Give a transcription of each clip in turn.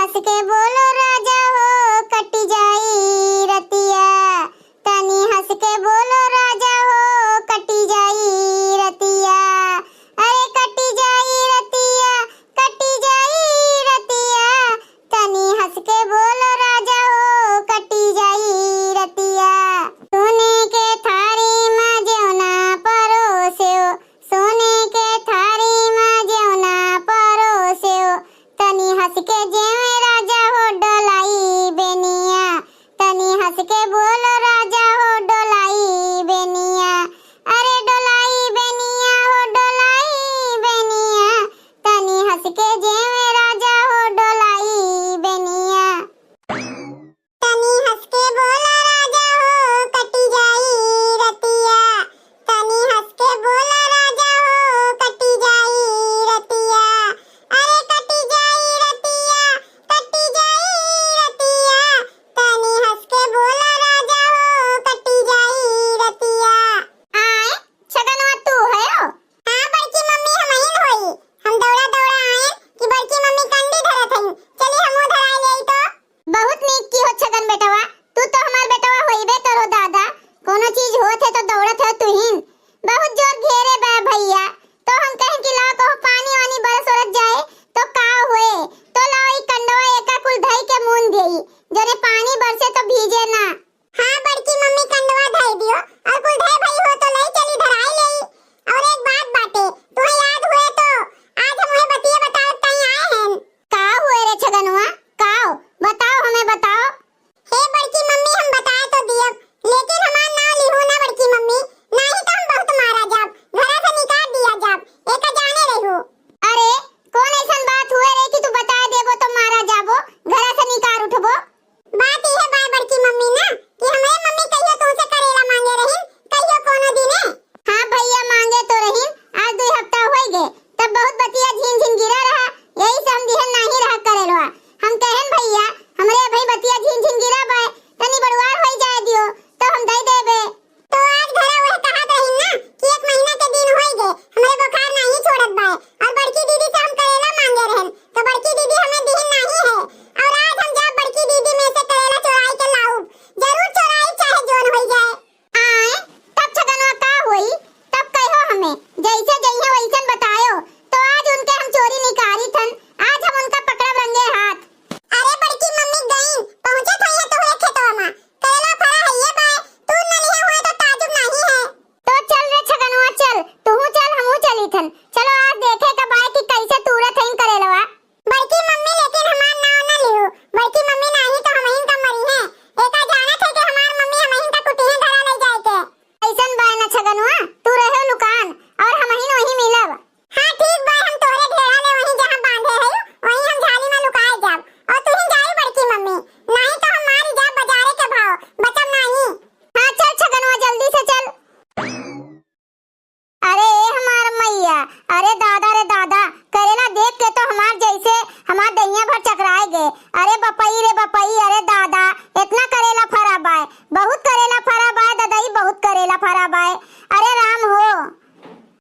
हंस के बोलो राजा हो कट जाई रतिया, तनी हंस के बोलो राजा हो कट जाई रतिया, अरे कट जाई रतिया, कट जाई रतिया, तनी हंस के बोलो राजा हो कट जाई रतिया। सोने के थारी में जेवना परोस्यो, सोने के थारी में जेवना परोस्यो, तनी हंस के जेवे राजा हो डोलाई बेनिया, तनी हंस के बोलो राजा हो डोलाई बेनिया, अरे डोलाई बेनिया हो डोलाई बेनिया, तनी हंस के जेवे राजा हो डोलाई बेनिया। तनी हंस के बोला राजा हो कट जाई रतिया, तनी हंस के बोला राजा हो कट जाई रतिया, अरे कट जाई रतिया, कट जाई रतिया, तनी हंस के बोला राजा हो कट जाई रतिया। आए छगनवा तू है हो? हां बड़की मम्मी हमहिन होई, हम दौड़ा दौड़ा आए कि बड़की मम्मी कंडी धरत हई, चली हमहू धराई लेई तो। बहुत नीक की हो छगन बेटवा, तू तो हमार बेटवा होइबे करो दादा, कोनो चीज होत है तो दौड़त है तुहिन। बहुत जोर घेरे बा भैया, तो हम कहें कि लाओ कहो पानी वानी बरस औरत जाए तो का हुए, तो लाओ ई कंडवा एका कुल धई के मून देई, जरे पानी बरसे तो भीजे ना। हां बड़की मम्मी कंडवा धई दियो, और कुल धई भई हो तो लई चली धराई लेई। और एक बात बाटे, तुम्हें याद हुए तो आज हम उन्हें बतिया बताओ तई आए हैं। का हुए रे छगनवा, काओ बताओ, हमें बताओ। हे बड़की मम्मी हम बताए तो दियब, लेकिन हमार नाम लिहू ना बड़की मम्मी, नहीं तो हम बहुत मारा जाब, घरा से निकाल दिया जाब, एका जाने रहू। अरे कौन ऐसन बात हुए रे कि तू बता देबो तो मारा जाबो, घरा से निकाल उठबो? बात ये है बड़की मम्मी ना कि हमरे मम्मी कहियो तुमसे करेला मांगे रहिन, कहियो कोनो दिने। हां भैया मांगे तो रहिन, आज 2 हफ्ता होई गए, तब बहुत बतिया झिन झिन गिरा रहा, यही से हम दिहन नहीं रहा करेलवा। हम कहन भैया हमरे भाई बतिया झिन झिन गिरा बा, तनी बड़वार होई जाए दियो तो हम दई देबे। तो आज घरा वह कहत रहिन ना कि 1 महीना के दिन होई गए, हमरे बुखार नहीं छोड़त बा, और बड़की दीदी से हम करेला मांगे रहन, तो बड़की दीदी हमें दिहन नहीं है, और आज हम जा बड़की दीदी में से करेला चुराई के लाऊब, जरूर चुराई चाहे जोन होई जाए। आए तब छगनवा का होई, तब कहो हमें, जैसे जइहे वैसन बतायो, तो आज उनके हम चोरी निकाली थन, आज हम उनका पकड़ा रंगे हाथ। अरे बड़की मम्मी गईन, पहुंचे थे ये तो है खेतवा में, करेला फरा है ये बा, तू न लिए हुए तो ताजुब नहीं है। तो चल रे छगनवा चल, तू चल हमहू चली थन, चलो आज देखे का बाय कि कैसे तूरत हईन करेलवा। बड़की मम्मी लेकिन हमार नाम न लियो, बड़की मम्मी नहीं तो हमहिन का मरी है, एका जानत है कि हमार मम्मी हमहिन का कुटिहे धरा ले जाए के। ऐसन बाय न छगनवा, तू रहे लुकान और हमहिन वही मिलब। हां ठीक बा, हम तोरे घेरा ले वही जहां बांधे है, वही हम झाली में लुकाए जाब, और तू ही जाई बड़की मम्मी, नहीं तो हम मारी जाब बाजारे के भाव, बचम नहीं। हां चल छगनवा जल्दी से चल। अरे हमार मैया, अरे दादा रे दादा, करेला देख के तो हमार जैसे हमार दैया भर चकराए गए। अरे बपई रे बपई, अरे दादा इतना करेला फरा बाय, बहुत करेला फरा बाय दादाई, बहुत करेला फरा बाय। अरे राम हो,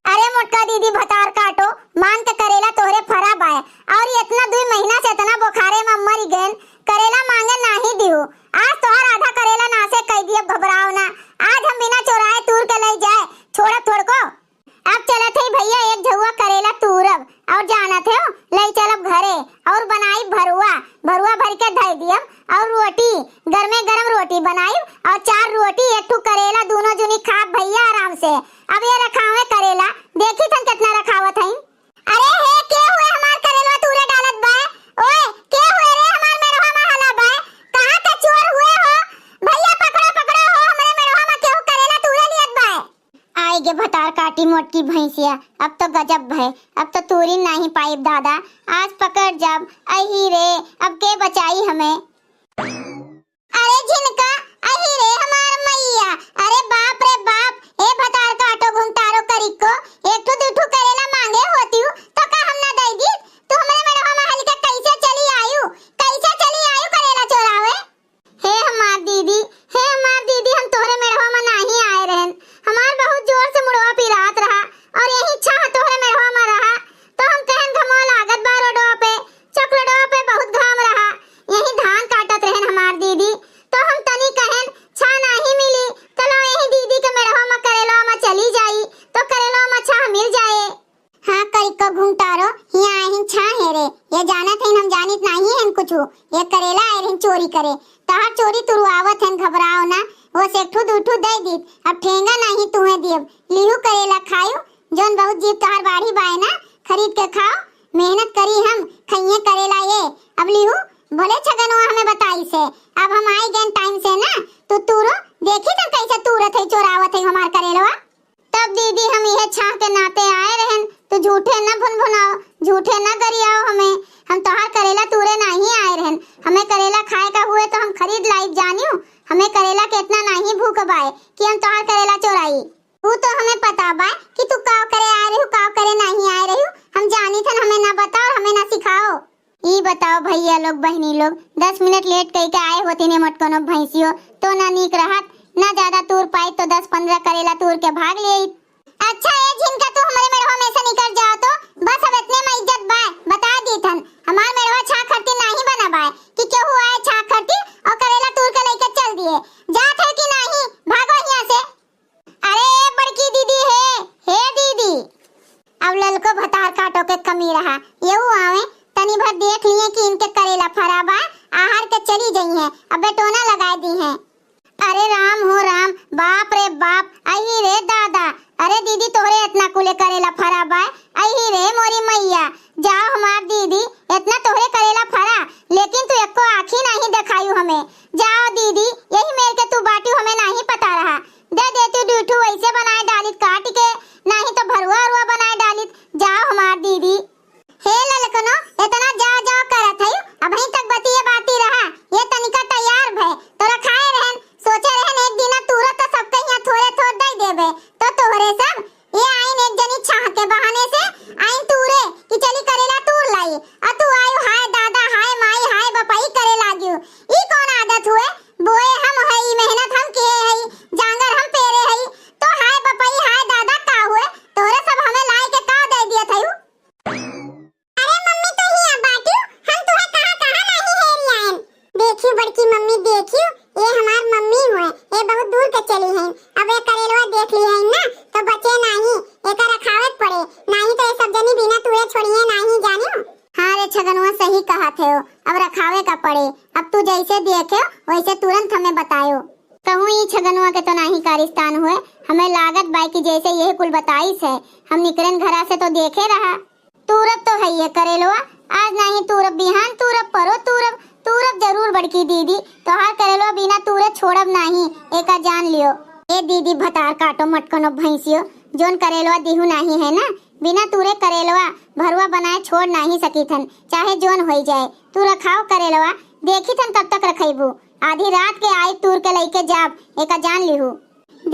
अरे मोटका दीदी भतार काटो, मान के करेला तोहरे फरा बाय, और इतना 2 महीना से इतना बुखारे में मर गएन, करेला मांगे नहीं दियो, आज तोहर आधा करेला नासे कह दिए, घबराओ ना, आज हम बिना चोराए तूर के ले जाए, छोड़ थोड़ को। अब चलत है भैया एक झुआ करेला तूरब, और जानत है ले चलब घरे, और बनाई भरुआ, भरुआ भर के धई दियब, और रोटी गरमे गरम रोटी बनाई, और 4 रोटी 1 ठू करेला, दोनों जुनी खाब भैया आराम से। अब ये रखावे करेला, देखी थन कितना रखावत हईन। अरे हे के हुए हमार करेला तूरे डालत बा, ओए के हुए रे हमार मेरवा में हला बा, कहां के चोर हुए हो भैया, पकड़ो पकड़ो हो, हमरे मेरवा में केहू करेला तूरे लियत बा। आई गे भतार काटी मोटकी भैंसिया, अब तो गजब है, अब तो तूरी नहीं पाइब दादा, आज पकड़ जब अही रे, अब के बचाई हमें। अरे झिनका अही रे हमार मैया, अरे बाप रे बाप, ए भतार काटो घुमतारो करिको, 1 ठू 2 ठू करेला मांगे होती हूँ तो का हम ना दई दी, तू हमरे मेरवा में हल के कैसे चली आयु, कैसे चली आयु करेला चोरावे। हे हमार दीदी, हे हमार दीदी, हम तोहरे मेरवा में नहीं आए रहन, हमार बहुत जोर से मुड़वा पिरात रहा, और यही छा तोहरे मेरवा में रहा, तो हम कहन घमो लागत बा रोडवा पे, चकरोडवा पे बहुत घाम रहा, जाना थे हम जानित नहीं है कुछ ये करेला आए चोरी करे तहार चोरी तुरुआवत है घबराओ ना वो सेठू दूठू दे दी अब ठेंगा नहीं तुम्हें दियब लिहू करेला खायो जोन बहुत जीव तहार बाड़ी बाए ना खरीद के खाओ मेहनत करी हम खइए करेला ये अब लिहू भले छगनवा हमें बताई से अब हम आई गए टाइम से ना तो तूरो देखी तुम कैसे तूरत है चोरावत है हमार करेलवा तब दीदी हम यह छा के नाते आए रहन तो झूठे न भुनभुनाओ झूठे न गरियाओ हमें हम तोहार करेला तूरे नहीं आए रहन हमें करेला खाए का हुए तो हम खरीद लाई जानियो हमें करेला के इतना नहीं भूख बाए कि हम तोहार करेला चोराई वो तो हमें पता बा कि तू काव करे आ रही हो काव करे नहीं आ रही हो हम जानी थन हमें ना बताओ हमें ना सिखाओ ई बताओ भैया लोग बहनी लोग 10 मिनट लेट कई के आए होती ने मटकनो भैंसियो तो ना नीक रहत ना ज्यादा तूर पाई तो 10-15 करेला तूर के भाग ले अच्छा ये झिनका तू हमारे मेढ़वा में से निकल जाओ तो बस अब इतने में इज्जत बाय बता दी थन हमार मेढ़वा छा खरती नहीं बना बाय कि केहू आए छा खरती और करेला तूर के लेके चल दिए जात है कि नहीं भागो यहां से अरे बड़की दीदी हे दीदी अब ललको भतार काटो के कमी रहा येऊ आवे तनी भर देख लिए कि इनके करेला फराबा आहार के चली गई है अब बेटोना लगा दी है अरे राम हो राम बाप रे बाप आई रे दादा अरे दीदी तोहरे इतना कुले करेला फराबा आई रे मोरी मैया जाओ हमार दीदी इतना तोहरे करेला फरा लेकिन तू एको आँखी नहीं दिखायू हमें जाओ दीदी यही मेरे के तू बाटी हमें नहीं पता रहा दे तू डूठू वैसे बनाए डालित काट के नहीं तो भरुआ रुआ बनाए डालित जाओ हमार दीदी हे ललकनो इतना जा करत है अभी तक बतिए बाती रहा ये तनिका तैयार भय तोरा खाए रहन सोचे रहन एक दिन तुरंत तो सबके यहाँ थोड़े दे देबे तो तोहरे सब ये आइन एक जनी छाह के बहाने से आइन तूरे कि चली करेला तूर लाई आ तू आयु हाय दादा हाय माई हाय बपाई करे लागियो ई कौन आदत हुए बोए हम है ई मेहनत हम किए है जांगर हम पेरे है तो हाय बपाई हाय दादा का हुए तोरे सब हमें लाई के का दे दिया थयू अरे मम्मी तो ही बाटियो हम तुहे कहां नहीं हेरी आएन देखियो बड़की मम्मी देखियो ये हमार मम्मी हुए ये बहुत दूर के चली हैं अब ये करेलवा देख ली है ना तो बचे नहीं एका रखावत पड़े नहीं तो ये सब जनी बिना तुए छोड़िए नहीं जानियो हां रे छगनवा सही कहा थे अब रखावे का पड़े अब तू जैसे देखे वैसे तुरंत हमें बतायो कहूं ये छगनवा के तो नहीं कारिस्तान हुए हमें लागत बाई की जैसे यही कुल बताई है हम निकरन घरा से तो देखे रहा तूरब तो है ये करेलवा आज नहीं तूरब बिहान तूरब परो तूरब जरूर बड़की दीदी तोहार करेलो बिना तूरे छोड़ब नहीं एका जान लियो ए दीदी भतार काटो मटकनो भैंसियो जोन करेलवा दिहु नहीं है ना बिना तूरे करेलवा भरुआ बनाए छोड़ नहीं सकी थन चाहे जोन हो जाए तू रखाओ करेलवा देखी थन कब तक रखेबू आधी रात के आई तूर के लेके जाब एका जान लिहू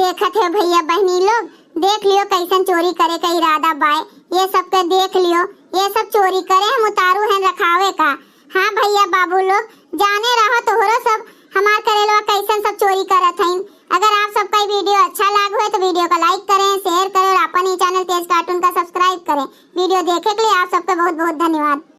देखत है भैया बहनी लोग देख लियो कैसन चोरी करे का इरादा बाय ये सब के देख लियो ये सब चोरी करे हम उतारू हैं रखावे का हाँ भैया बाबू लोग जाने रहो तोहरो